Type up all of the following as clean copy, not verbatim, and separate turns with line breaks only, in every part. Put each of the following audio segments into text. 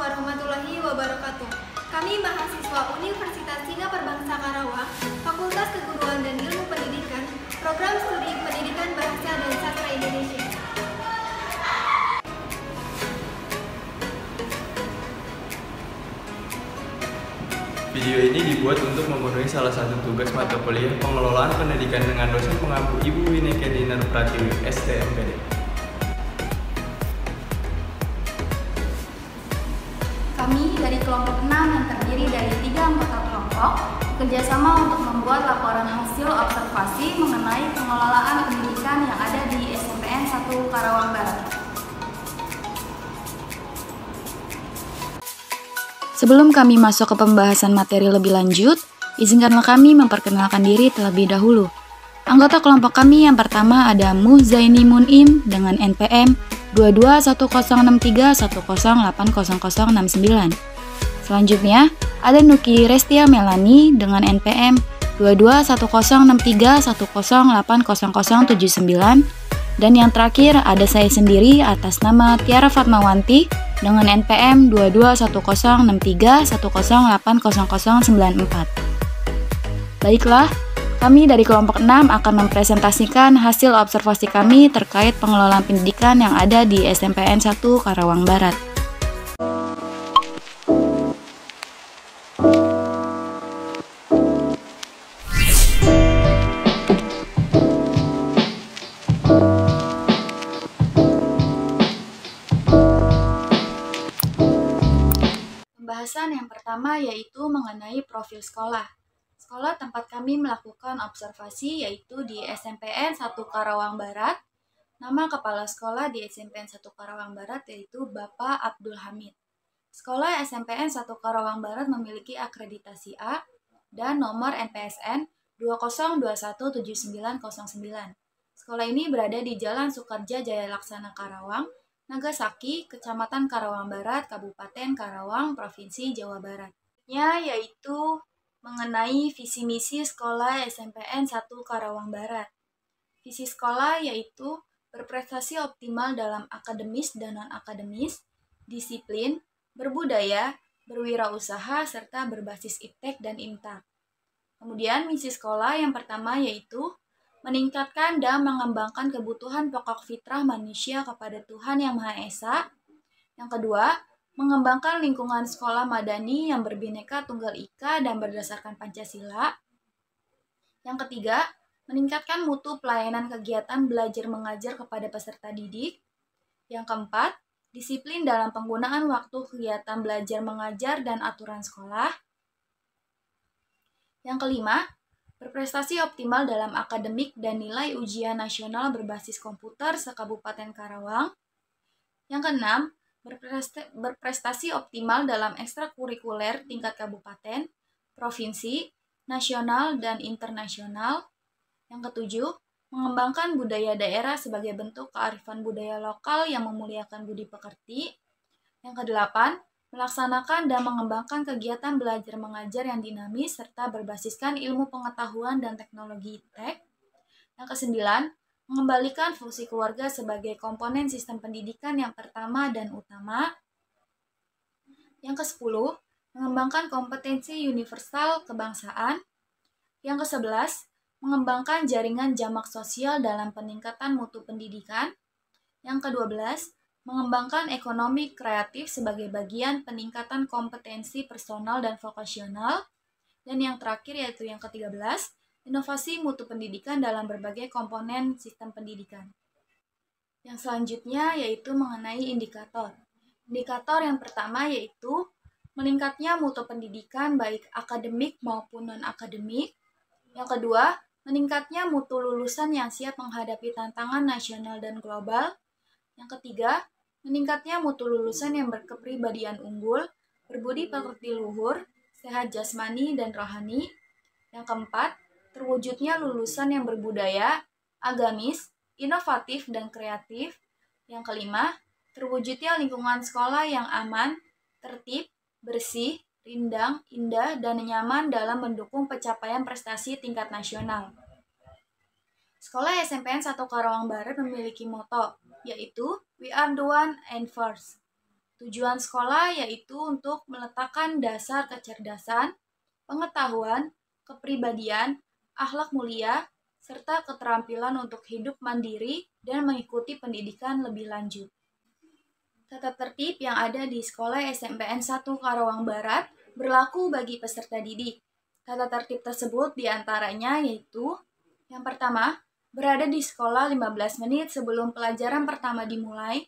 warahmatullahi wabarakatuh. Kami mahasiswa Universitas Singapura Perbangsa Karawang, Fakultas Keguruan dan Ilmu Pendidikan, Program Studi Pendidikan Bahasa dan Sastra Indonesia.
Video ini dibuat untuk memenuhi salah satu tugas mata kuliah pengelolaan pendidikan dengan dosen pengampu Ibu Wineke Dinar Pratiwi, STMPD.
Kami dari kelompok 6 yang terdiri dari 3 anggota kelompok bekerjasama untuk membuat laporan hasil observasi mengenai pengelolaan pendidikan yang ada di SMPN 1 Karawang Barat.
Sebelum kami masuk ke pembahasan materi lebih lanjut, izinkanlah kami memperkenalkan diri terlebih dahulu. Anggota kelompok kami yang pertama ada Muzaini Munim dengan NPM 22106310800069. Selanjutnya, ada Nuki Restia Melani dengan NPM 22106310800079. Dan yang terakhir ada saya sendiri atas nama Tiara Fatmawanti dengan NPM 22106310800094. Baiklah, kami dari kelompok 6 akan mempresentasikan hasil observasi kami terkait pengelolaan pendidikan yang ada di SMPN 1 Karawang Barat. Pembahasan yang pertama yaitu mengenai profil sekolah. Sekolah tempat kami melakukan observasi yaitu di SMPN 1 Karawang Barat. Nama kepala sekolah di SMPN 1 Karawang Barat yaitu Bapak Abdul Hamid. Sekolah SMPN 1 Karawang Barat memiliki akreditasi A dan nomor NPSN 20217909. Sekolah ini berada di Jalan Sukarja Jaya Laksana Karawang, Nagasaki, Kecamatan Karawang Barat, Kabupaten Karawang, Provinsi Jawa Barat. Yaitu mengenai visi misi sekolah SMPN 1 Karawang Barat. Visi sekolah yaitu berprestasi optimal dalam akademis dan non-akademis, disiplin, berbudaya, berwirausaha, serta berbasis iptek dan imtak. Kemudian misi sekolah yang pertama yaitu meningkatkan dan mengembangkan kebutuhan pokok fitrah manusia kepada Tuhan Yang Maha Esa. Yang kedua, mengembangkan lingkungan sekolah madani yang berbineka tunggal ika dan berdasarkan Pancasila. Yang ketiga, meningkatkan mutu pelayanan kegiatan belajar mengajar kepada peserta didik. Yang keempat, disiplin dalam penggunaan waktu kegiatan belajar mengajar dan aturan sekolah. Yang kelima, berprestasi optimal dalam akademik dan nilai ujian nasional berbasis komputer se-Kabupaten Karawang. Yang keenam, berprestasi optimal dalam ekstrakurikuler tingkat kabupaten, provinsi, nasional, dan internasional. Yang ketujuh, mengembangkan budaya daerah sebagai bentuk kearifan budaya lokal yang memuliakan budi pekerti. Yang kedelapan, melaksanakan dan mengembangkan kegiatan belajar mengajar yang dinamis serta berbasiskan ilmu pengetahuan dan teknologi iptek. Yang kesembilan, mengembalikan fungsi keluarga sebagai komponen sistem pendidikan yang pertama dan utama. Yang kesepuluh, mengembangkan kompetensi universal kebangsaan. Yang kesebelas, mengembangkan jaringan jamak sosial dalam peningkatan mutu pendidikan. Yang kedua belas, mengembangkan ekonomi kreatif sebagai bagian peningkatan kompetensi personal dan vokasional. Dan yang terakhir yaitu yang ke-13, inovasi mutu pendidikan dalam berbagai komponen sistem pendidikan. Yang selanjutnya yaitu mengenai indikator. Indikator yang pertama yaitu meningkatnya mutu pendidikan baik akademik maupun non-akademik. Yang kedua, meningkatnya mutu lulusan yang siap menghadapi tantangan nasional dan global. Yang ketiga, meningkatnya mutu lulusan yang berkepribadian unggul, berbudi pekerti luhur, sehat jasmani dan rohani. Yang keempat, terwujudnya lulusan yang berbudaya, agamis, inovatif dan kreatif. Yang kelima, terwujudnya lingkungan sekolah yang aman, tertib, bersih, rindang, indah, dan nyaman dalam mendukung pencapaian prestasi tingkat nasional. Sekolah SMPN 1 Karawang Barat memiliki moto, yaitu We Are the One and First. Tujuan sekolah yaitu untuk meletakkan dasar kecerdasan, pengetahuan, kepribadian, akhlak mulia, serta keterampilan untuk hidup mandiri dan mengikuti pendidikan lebih lanjut. Tata tertib yang ada di Sekolah SMPN 1 Karawang Barat berlaku bagi peserta didik. Tata tertib tersebut diantaranya yaitu: yang pertama, berada di sekolah 15 menit sebelum pelajaran pertama dimulai.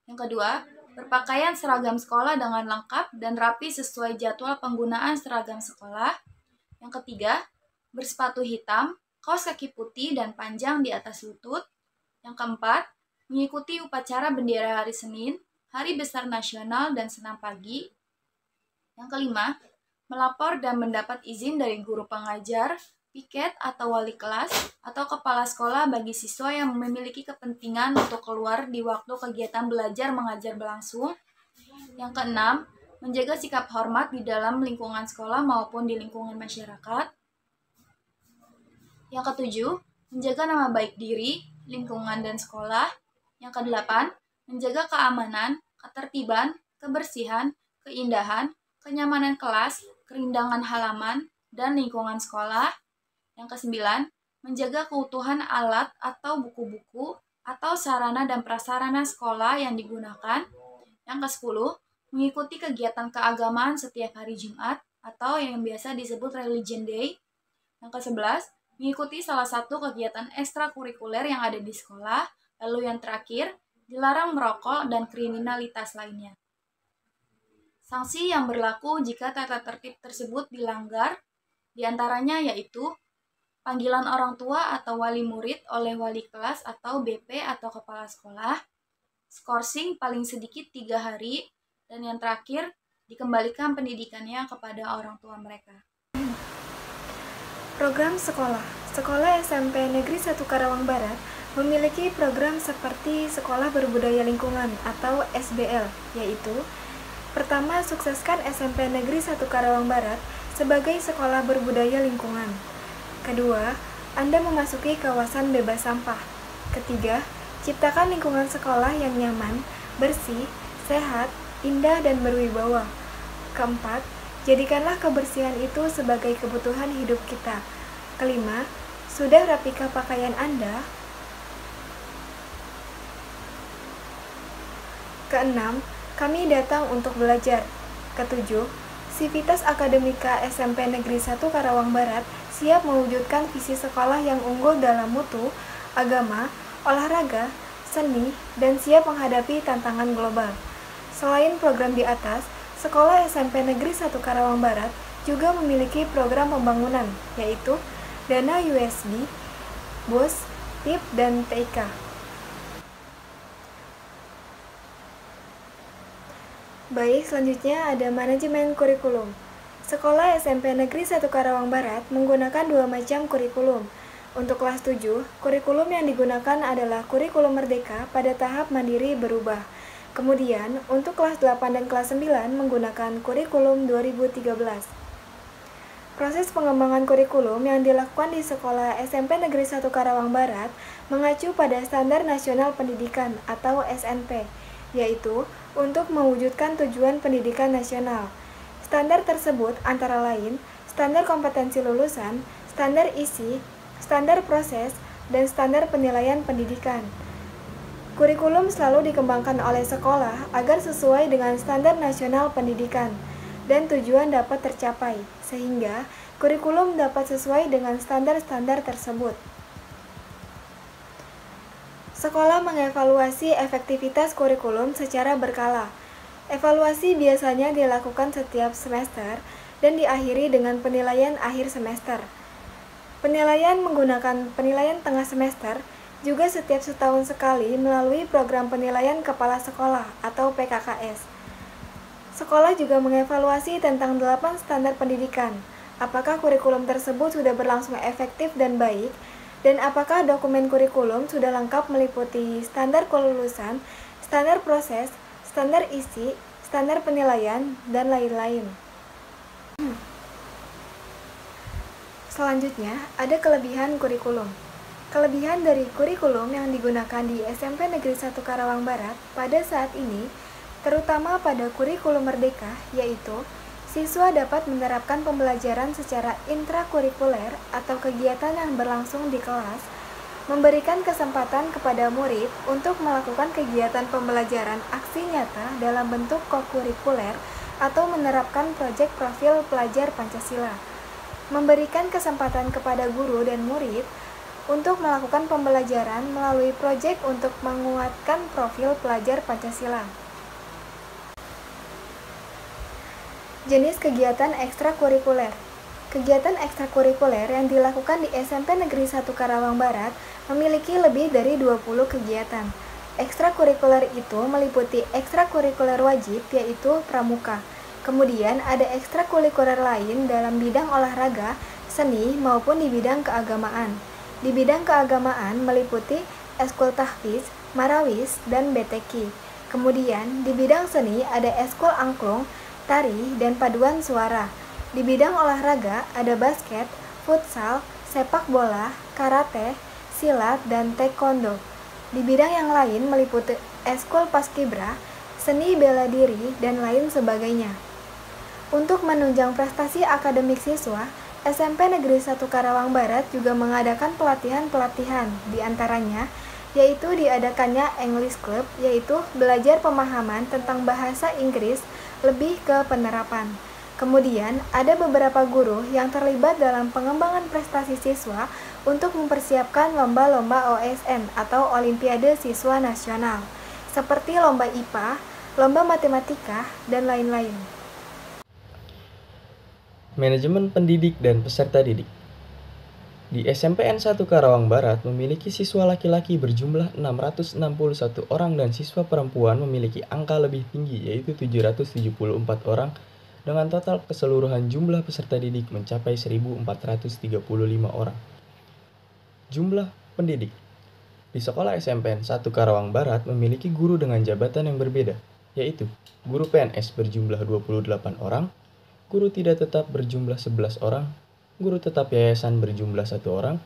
Yang kedua, berpakaian seragam sekolah dengan lengkap dan rapi sesuai jadwal penggunaan seragam sekolah. Yang ketiga, bersepatu hitam, kaos kaki putih dan panjang di atas lutut. Yang keempat, mengikuti upacara bendera hari Senin, Hari Besar Nasional, dan senam pagi. Yang kelima, melapor dan mendapat izin dari guru pengajar, piket atau wali kelas, atau kepala sekolah bagi siswa yang memiliki kepentingan untuk keluar di waktu kegiatan belajar mengajar berlangsung. Yang keenam, menjaga sikap hormat di dalam lingkungan sekolah maupun di lingkungan masyarakat. Yang ketujuh, menjaga nama baik diri, lingkungan, dan sekolah. Yang kedelapan, menjaga keamanan, ketertiban, kebersihan, keindahan, kenyamanan kelas, kerindangan halaman, dan lingkungan sekolah. Yang kesembilan, menjaga keutuhan alat atau buku-buku atau sarana dan prasarana sekolah yang digunakan. Yang kesepuluh, mengikuti kegiatan keagamaan setiap hari Jumat atau yang biasa disebut Religion Day. Yang kesebelas, mengikuti salah satu kegiatan ekstrakurikuler yang ada di sekolah. Lalu yang terakhir, dilarang merokok dan kriminalitas lainnya. Sanksi yang berlaku jika tata tertib tersebut dilanggar diantaranya yaitu panggilan orang tua atau wali murid oleh wali kelas atau BP atau kepala sekolah, skorsing paling sedikit 3 hari, dan yang terakhir dikembalikan pendidikannya kepada orang tua mereka.
Program sekolah. Sekolah SMP Negeri 1 Karawang Barat memiliki program seperti Sekolah Berbudaya Lingkungan atau SBL, yaitu: pertama, sukseskan SMP Negeri 1 Karawang Barat sebagai sekolah berbudaya lingkungan. Kedua, Anda memasuki kawasan bebas sampah. Ketiga, ciptakan lingkungan sekolah yang nyaman, bersih, sehat, indah, dan berwibawa. Keempat, jadikanlah kebersihan itu sebagai kebutuhan hidup kita. Kelima, sudah rapikah pakaian Anda? Keenam, kami datang untuk belajar. Ketujuh, Sivitas Akademika SMP Negeri 1 Karawang Barat siap mewujudkan visi sekolah yang unggul dalam mutu, agama, olahraga, seni, dan siap menghadapi tantangan global. Selain program di atas, Sekolah SMP Negeri 1 Karawang Barat juga memiliki program pembangunan, yaitu Dana USB, BUS, TIP, dan TIK. Baik, selanjutnya ada manajemen kurikulum. Sekolah SMP Negeri 1 Karawang Barat menggunakan 2 macam kurikulum. Untuk kelas 7, kurikulum yang digunakan adalah kurikulum merdeka pada tahap mandiri berubah. Kemudian, untuk kelas 8 dan kelas 9 menggunakan kurikulum 2013. Proses pengembangan kurikulum yang dilakukan di Sekolah SMP Negeri 1 Karawang Barat mengacu pada Standar Nasional Pendidikan atau SNP, yaitu untuk mewujudkan tujuan pendidikan nasional. Standar tersebut antara lain standar kompetensi lulusan, standar isi, standar proses, dan standar penilaian pendidikan. Kurikulum selalu dikembangkan oleh sekolah agar sesuai dengan standar nasional pendidikan dan tujuan dapat tercapai, sehingga kurikulum dapat sesuai dengan standar-standar tersebut. Sekolah mengevaluasi efektivitas kurikulum secara berkala. Evaluasi biasanya dilakukan setiap semester dan diakhiri dengan penilaian akhir semester. Penilaian menggunakan penilaian tengah semester juga setiap setahun sekali melalui program penilaian kepala sekolah atau PKKS. Sekolah juga mengevaluasi tentang 8 standar pendidikan, apakah kurikulum tersebut sudah berlangsung efektif dan baik, dan apakah dokumen kurikulum sudah lengkap meliputi standar kelulusan, standar proses, standar isi, standar penilaian, dan lain-lain. Selanjutnya, ada kelebihan kurikulum. Kelebihan dari kurikulum yang digunakan di SMP Negeri 1 Karawang Barat pada saat ini terutama pada kurikulum merdeka, yaitu siswa dapat menerapkan pembelajaran secara intrakurikuler atau kegiatan yang berlangsung di kelas, memberikan kesempatan kepada murid untuk melakukan kegiatan pembelajaran aksi nyata dalam bentuk kokurikuler atau menerapkan proyek profil pelajar Pancasila, memberikan kesempatan kepada guru dan murid untuk melakukan pembelajaran melalui proyek untuk menguatkan profil pelajar Pancasila. Jenis kegiatan ekstrakurikuler. Kegiatan ekstrakurikuler yang dilakukan di SMP Negeri 1 Karawang Barat memiliki lebih dari 20 kegiatan. Ekstrakurikuler itu meliputi ekstrakurikuler wajib, yaitu pramuka. Kemudian ada ekstrakurikuler lain dalam bidang olahraga, seni, maupun di bidang keagamaan. Di bidang keagamaan meliputi eskul tahfiz, marawis, dan BTQ. Kemudian di bidang seni ada eskul angklung, tari, dan paduan suara. Di bidang olahraga ada basket, futsal, sepak bola, karate, silat, dan taekwondo. Di bidang yang lain meliputi eskul paskibra, seni bela diri, dan lain sebagainya. Untuk menunjang prestasi akademik siswa, SMP Negeri 1 Karawang Barat juga mengadakan pelatihan-pelatihan, di antaranya yaitu diadakannya English Club, yaitu belajar pemahaman tentang bahasa Inggris lebih ke penerapan. Kemudian, ada beberapa guru yang terlibat dalam pengembangan prestasi siswa untuk mempersiapkan lomba-lomba OSN atau Olimpiade Siswa Nasional, seperti lomba IPA, lomba matematika, dan lain-lain.
Manajemen pendidik dan peserta didik. Di SMPN 1 Karawang Barat memiliki siswa laki-laki berjumlah 661 orang dan siswa perempuan memiliki angka lebih tinggi, yaitu 774 orang, dengan total keseluruhan jumlah peserta didik mencapai 1.435 orang. Jumlah pendidik. Di sekolah SMPN 1 Karawang Barat memiliki guru dengan jabatan yang berbeda, yaitu guru PNS berjumlah 28 orang, guru tidak tetap berjumlah 11 orang, guru tetap yayasan berjumlah 1 orang,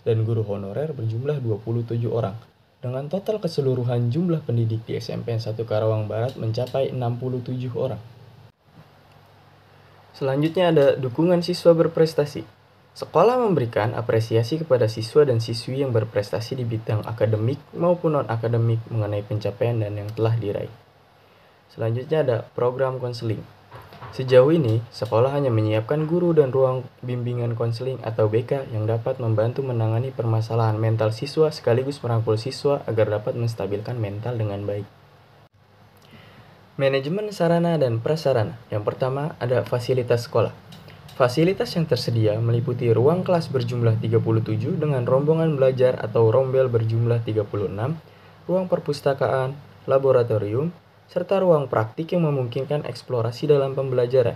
dan guru honorer berjumlah 27 orang. Dengan total keseluruhan jumlah pendidik di SMPN 1 Karawang Barat mencapai 67 orang. Selanjutnya ada dukungan siswa berprestasi. Sekolah memberikan apresiasi kepada siswa dan siswi yang berprestasi di bidang akademik maupun non-akademik mengenai pencapaian dan yang telah diraih. Selanjutnya ada program konseling. Sejauh ini, sekolah hanya menyiapkan guru dan ruang bimbingan konseling atau BK yang dapat membantu menangani permasalahan mental siswa sekaligus merangkul siswa agar dapat menstabilkan mental dengan baik. Manajemen sarana dan prasarana. Yang pertama ada fasilitas sekolah. Fasilitas yang tersedia meliputi ruang kelas berjumlah 37 dengan rombongan belajar atau rombel berjumlah 36, ruang perpustakaan, laboratorium, serta ruang praktik yang memungkinkan eksplorasi dalam pembelajaran.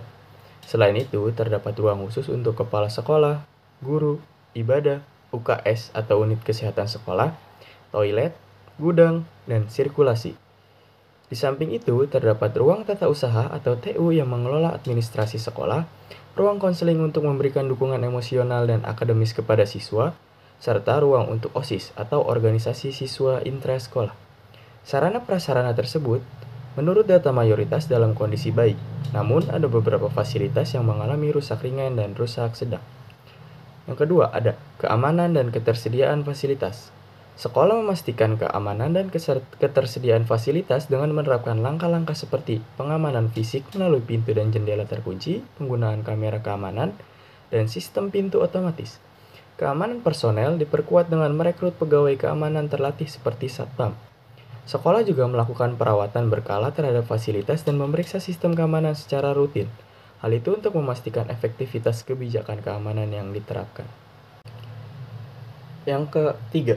Selain itu, terdapat ruang khusus untuk kepala sekolah, guru, ibadah, UKS atau unit kesehatan sekolah, toilet, gudang, dan sirkulasi. Di samping itu, terdapat ruang tata usaha atau TU yang mengelola administrasi sekolah, ruang konseling untuk memberikan dukungan emosional dan akademis kepada siswa, serta ruang untuk OSIS atau organisasi siswa intrasekolah. Sarana prasarana tersebut menurut data mayoritas dalam kondisi baik, namun ada beberapa fasilitas yang mengalami rusak ringan dan rusak sedang. Yang kedua ada keamanan dan ketersediaan fasilitas. Sekolah memastikan keamanan dan ketersediaan fasilitas dengan menerapkan langkah-langkah seperti pengamanan fisik melalui pintu dan jendela terkunci, penggunaan kamera keamanan, dan sistem pintu otomatis. Keamanan personel diperkuat dengan merekrut pegawai keamanan terlatih seperti satpam. Sekolah juga melakukan perawatan berkala terhadap fasilitas dan memeriksa sistem keamanan secara rutin. Hal itu untuk memastikan efektivitas kebijakan keamanan yang diterapkan. Yang ketiga,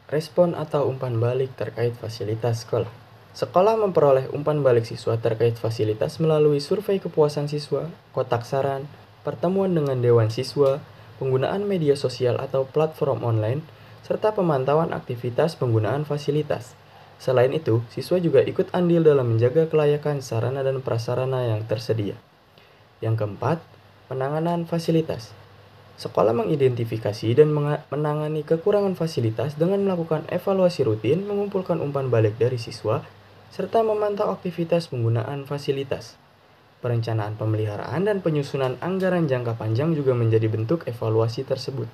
respon atau umpan balik terkait fasilitas sekolah. Sekolah memperoleh umpan balik siswa terkait fasilitas melalui survei kepuasan siswa, kotak saran, pertemuan dengan dewan siswa, penggunaan media sosial atau platform online, serta pemantauan aktivitas penggunaan fasilitas. Selain itu, siswa juga ikut andil dalam menjaga kelayakan sarana dan prasarana yang tersedia. Yang keempat, penanganan fasilitas. Sekolah mengidentifikasi dan menangani kekurangan fasilitas dengan melakukan evaluasi rutin, mengumpulkan umpan balik dari siswa, serta memantau aktivitas penggunaan fasilitas. Perencanaan pemeliharaan dan penyusunan anggaran jangka panjang juga menjadi bentuk evaluasi tersebut.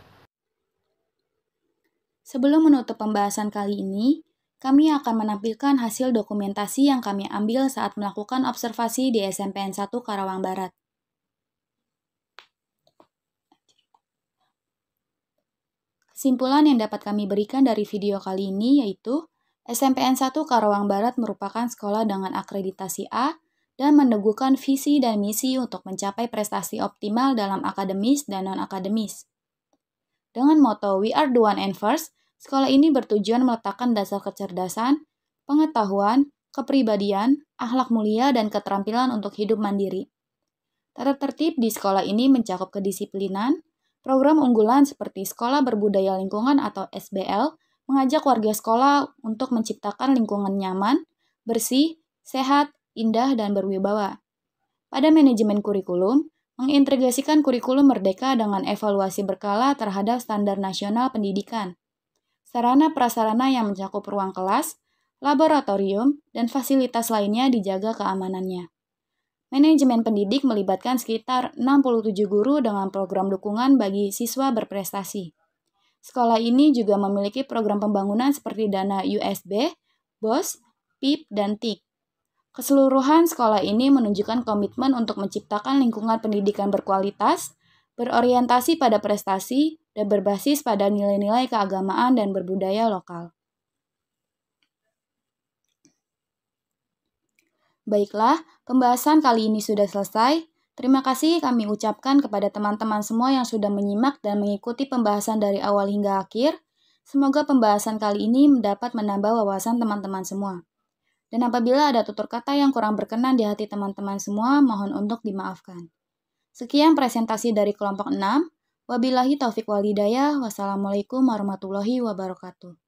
Sebelum menutup pembahasan kali ini, kami akan menampilkan hasil dokumentasi yang kami ambil saat melakukan observasi di SMPN 1 Karawang Barat. Kesimpulan yang dapat kami berikan dari video kali ini yaitu SMPN 1 Karawang Barat merupakan sekolah dengan akreditasi A dan meneguhkan visi dan misi untuk mencapai prestasi optimal dalam akademis dan non-akademis. Dengan moto We Are the One and First, sekolah ini bertujuan meletakkan dasar kecerdasan, pengetahuan, kepribadian, akhlak mulia, dan keterampilan untuk hidup mandiri. Tata tertib di sekolah ini mencakup kedisiplinan, program unggulan seperti Sekolah Berbudaya Lingkungan atau SBL, mengajak warga sekolah untuk menciptakan lingkungan nyaman, bersih, sehat, indah, dan berwibawa. Pada manajemen kurikulum, mengintegrasikan kurikulum merdeka dengan evaluasi berkala terhadap standar nasional pendidikan. Sarana prasarana yang mencakup ruang kelas, laboratorium, dan fasilitas lainnya dijaga keamanannya. Manajemen pendidik melibatkan sekitar 67 guru dengan program dukungan bagi siswa berprestasi. Sekolah ini juga memiliki program pembangunan seperti dana USB, BOS, PIP, dan TIK. Keseluruhan sekolah ini menunjukkan komitmen untuk menciptakan lingkungan pendidikan berkualitas, berorientasi pada prestasi, dan berbasis pada nilai-nilai keagamaan dan berbudaya lokal. Baiklah, pembahasan kali ini sudah selesai. Terima kasih kami ucapkan kepada teman-teman semua yang sudah menyimak dan mengikuti pembahasan dari awal hingga akhir. Semoga pembahasan kali ini dapat menambah wawasan teman-teman semua. Dan apabila ada tutur kata yang kurang berkenan di hati teman-teman semua, mohon untuk dimaafkan. Sekian presentasi dari kelompok 6. Wabillahi taufik wal hidayah. Wassalamualaikum warahmatullahi wabarakatuh.